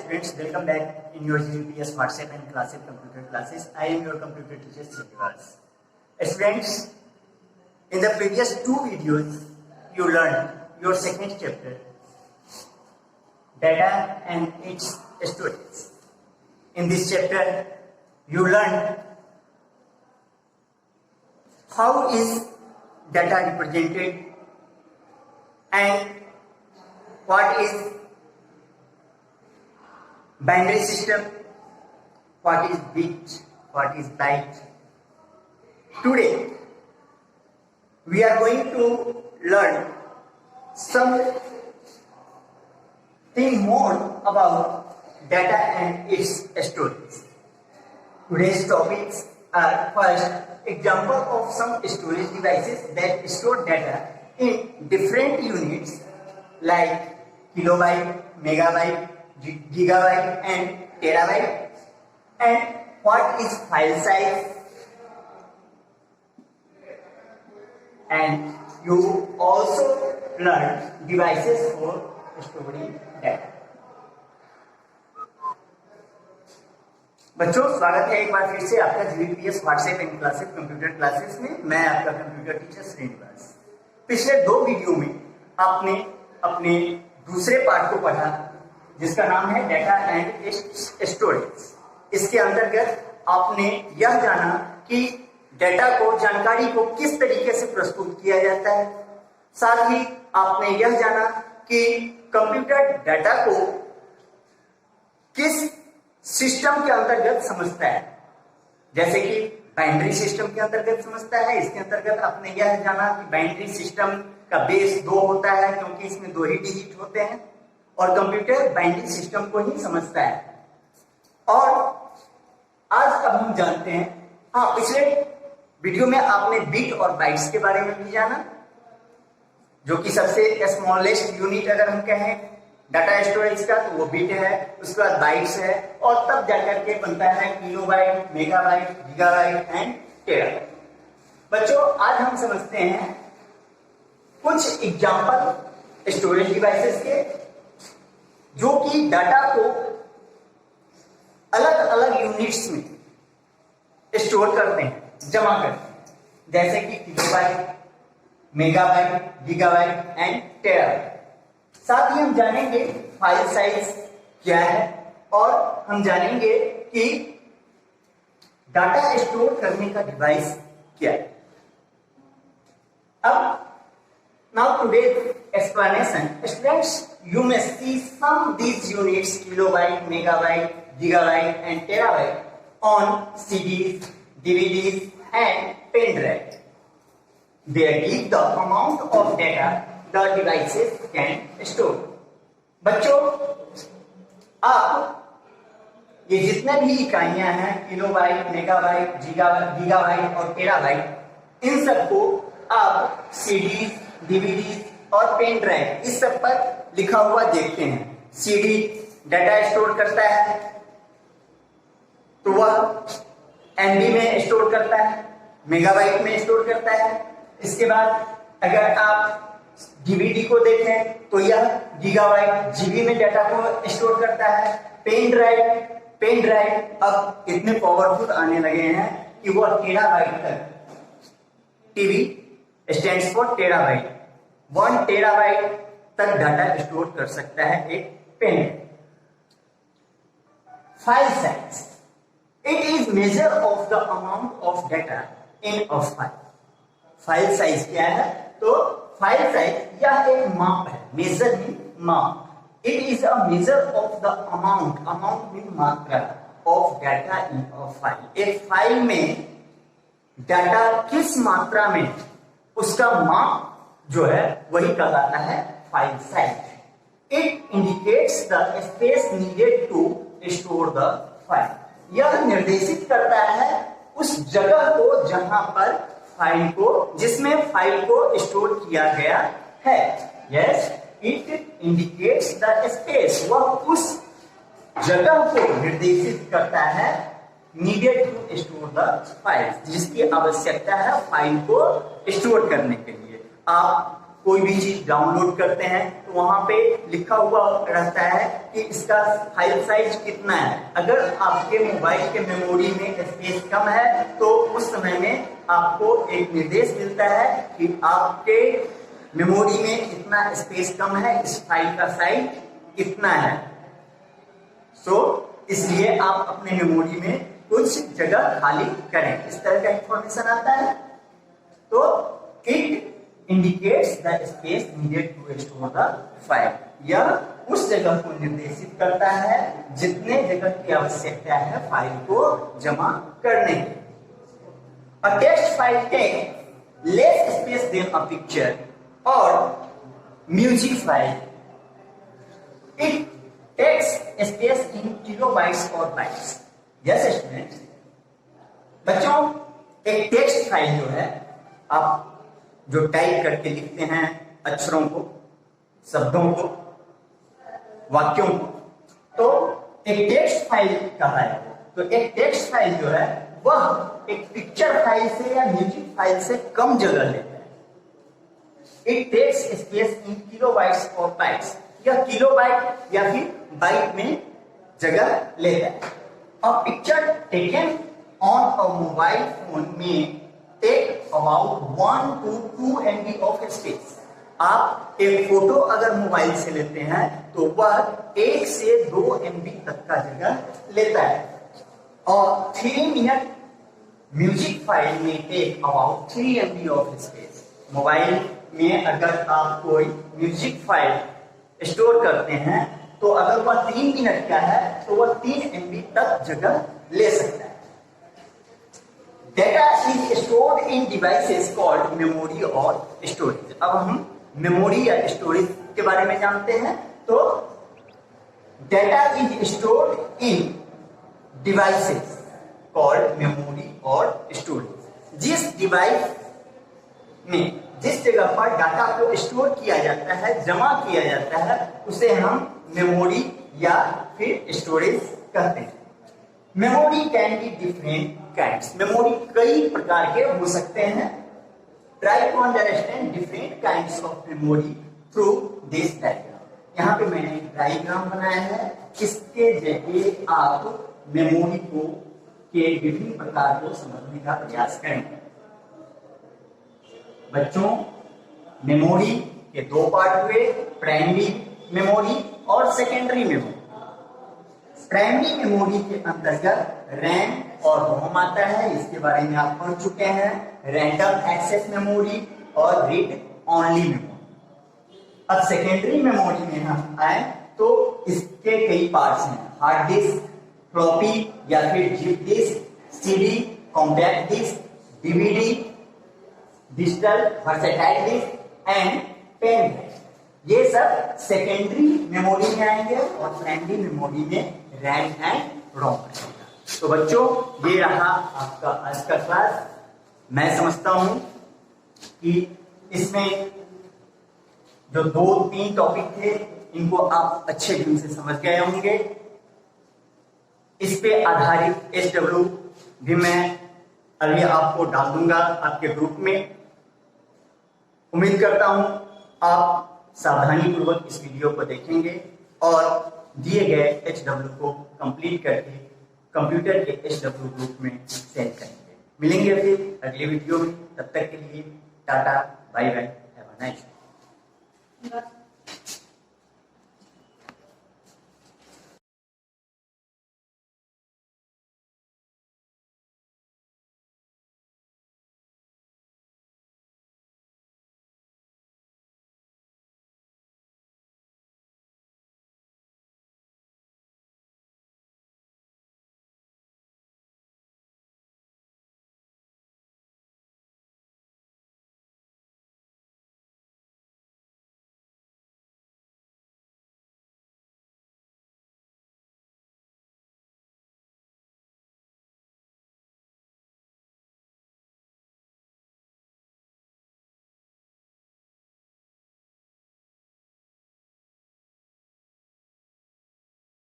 students, welcome back in your GPS WhatsApp and classic computer classes. I am your computer teacher Srinivas. Students, in the previous two videos you learned your second chapter, data and its storage. In this chapter you learned how is data represented and what is binary system, what is bit, what is byte. Today we are going to learn something more about data and its storage. Today's topics are first example of some storage devices that store data in different units like kilobyte, megabyte, gigabyte and terabyte, and what is file size, and you also learn devices for storing data. बच्चों, स्वागत है एक बार फिर से आपका GPS WhatsApp and classic computer classes में। मैं आपका कंप्यूटर टीचर श्रीनिवास। पिछले दो वीडियो में आपने अपने दूसरे पार्ट को पढ़ा जिसका नाम है डाटा एंड स्टोरेज। इसके अंतर्गत आपने यह जाना कि डाटा को, जानकारी को किस तरीके से प्रस्तुत किया जाता है। साथ ही आपने यह जाना कि कंप्यूटर डाटा को किस सिस्टम के अंतर्गत समझता है, जैसे कि बाइनरी सिस्टम के अंतर्गत समझता है। इसके अंतर्गत आपने यह जाना कि बाइनरी सिस्टम का बेस 2 होता है क्योंकि इसमें 2 ही डिजिट होते हैं और कंप्यूटर बाइनरी सिस्टम को ही समझता है। और आज अब हम जानते हैं, पिछले वीडियो में आपने बिट और बाइट्स के बारे में भी जाना, जो कि सबसे स्मॉलेस्ट यूनिट अगर हम कहें डाटा स्टोरेज का तो वो बिट है, उसके बाद बाइट्स है और तब जाकर के बनता है kilobyte, megabyte, gigabyte and terabyte. बच्चों, आज हम समझते हैं कुछ एग्जांपल स्टोरेज डिवाइसेस के जो कि डाटा को अलग अलग यूनिट्स में स्टोर करते हैं, जमा करते हैं, जैसे कि kilobyte, megabyte, gigabyte and terabyte. साथ ही हम जानेंगे फाइल साइज क्या है और हम जानेंगे कि डाटा स्टोर करने का डिवाइस क्या है। अब now today's explanation, students, you may see some these units kilobyte, megabyte, gigabyte and terabyte on CDs, DVDs and pen drive. They give the amount of data the devices can store. बच्चों, आप ये जितने भी इकाइयां हैं kilobyte, megabyte, gigabyte और terabyte, इन सबको आप सीडी, डीवीडी और पेन ड्राइव इस सब पर लिखा हुआ देखते हैं। सीडी डाटा स्टोर करता है तो वह एमबी में स्टोर करता है, मेगाबाइट में स्टोर करता है। इसके बाद अगर आप डीवीडी को देखें तो यह गीगाबाइट, जीबी में डाटा को स्टोर करता है। पेन ड्राइव अब इतने पावरफुल आने लगे हैं कि वह टेराबाइट तक, TB stands for terabyte, 1 terabyte तक डाटा स्टोर कर सकता है एक pen. File size, it is measure of the amount of data in a file. File size क्या है? तो फाइल साइज यह एक माप है, मेजर मीन माप। It is a measure of the amount, amount mean मात्रा, of data in a file. एक फाइल में डाटा किस मात्रा में, उसका माप जो है वही कहलाता है file size. It indicates the space needed to store the file. यह निर्देशित करता है उस जगह को जहां पर फाइल को, जिसमें फाइल को स्टोर किया गया है। Yes, it indicates the space, वह उस जगह को निर्देशित करता है needed to store the file, जिसकी आवश्यकता है फाइल को स्टोर करने के लिए। आप कोई भी चीज डाउनलोड करते हैं तो वहां पे लिखा हुआ रहता है कि इसका फाइल साइज कितना है। अगर आपके मोबाइल के मेमोरी में स्पेस कम है तो उस समय में आपको एक निर्देश मिलता है कि आपके मेमोरी में इतना स्पेस कम है, इस फाइल का साइज इतना है। इसलिए आप अपने मेमोरी में कुछ जगह खाली करें, इस तरह का इंफॉर्मेशन आता है। तो it indicates the space needed to store the file, यह उस जगह को निर्देशित करता है जितने जगह की आवश्यकता है फाइल को जमा करने की। A text file takes less space than a picture or music file. It takes space in kilobytes or bytes. Yes, students. बच्चों, एक टेक्स्ट फाइल जो है, आप जो टाइप करके लिखते हैं अक्षरों को, शब्दों को, वाक्यों को, तो एक टेक्स्ट फाइल कहा है। तो एक टेक्स्ट फाइल जो है वह एक पिक्चर फाइल से या म्यूजिक फाइल से कम जगह लेता है। It takes space in kilobytes और बाइट्स, यह किलोबाइट या फिर बाइट में जगह लेता है। A picture taken on a mobile phone में take about 1 to 2 MB of space. आप एक फोटो अगर मोबाइल से लेते हैं तो वह 1 से 2 MB तक का जगह लेता है। और 3 मिनट म्यूजिक फाइल में take about 3 MB of space. Mobile में अगर आप कोई म्यूजिक फाइल स्टोर करते हैं तो अगर वह 3 मिनट का है तो वह 3 MB तक जगह ले सकता है। Data is stored in devices called memory और स्टोरेज। अब हम मेमोरी या स्टोरेज के बारे में जानते हैं। तो data is stored in devices called memory और स्टोरेज। जिस डिवाइस में जिस जगह पर डाटा को स्टोर किया जाता है, जमा किया जाता है, उसे हम मेमोरी या फिर स्टोरेज कहते हैं। Memory can be different kinds. Memory कई प्रकार के हो सकते हैं। Try to understand different kinds of memory through this diagram. यहाँ पे मैंने एक डायग्राम बनाया है, इसके जरिए आप मेमोरी को के विभिन्न प्रकार को समझने का प्रयास करेंगे। बच्चों, मेमोरी के 2 पार्ट हुए, प्राइमरी मेमोरी और सेकेंडरी मेमोरी। प्राइमरी मेमोरी के अंतर्गत रैम और रोम आता है, इसके बारे में आप पढ़ चुके हैं। रैंडम एक्सेस मेमोरी और रीड ओनली मेमोरी। अब सेकेंडरी मेमोरी में हम आए तो इसके कई पार्ट्स हैं। हार्ड डिस्क, फ्लॉपी या फिर zip disk, CD, compact disk, DVD, digital versatile disk and pen drive. ये सब सेकेंडरी मेमोरी में आएंगे और प्राइमरी मेमोरी में रैम एंड रोम आएगा। तो बच्चों, ये रहा आपका आज का क्लास। मैं समझता हूं कि इसमें जो 2-3 टॉपिक थे इनको आप अच्छे ढंग से समझ गए होंगे। इस पे आधारित SW भी मैं अभी आपको डाल दूंगा आपके ग्रुप में। उम्मीद करता हूं आप सावधानी पूर्वक इस वीडियो को देखेंगे और दिए गए HW को कंप्लीट करके कंप्यूटर के SW ग्रुप में सेंड करेंगे। मिलेंगे फिर अगले वीडियो में, तब तक के लिए tata, bye bye, have a nice day.